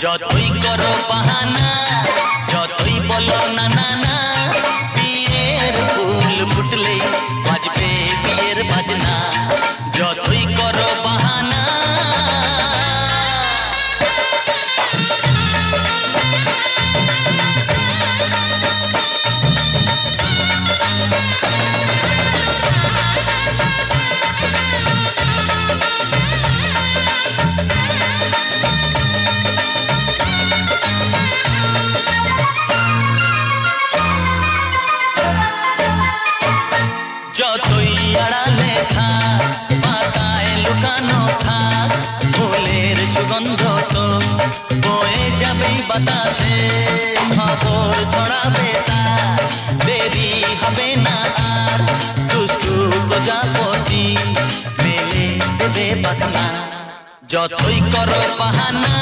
যতই করো বাহানা, যতই বলো না না না, বিয়ের ফুল ফুটলেই বাজবে বিয়ের বাজনা। যতই করো বাহানা, যতই আড়ালে থাক, পাতায় লুকানো থাক, ফুলের সুগন্ধ তো বয়ে যাবেই বাতাসে। খবর ছড়াবে তার, দেরি হবে না আর, দুষ্টু প্রজাপতি মেলে দেবে পাখনা। যতই করো বাহানা,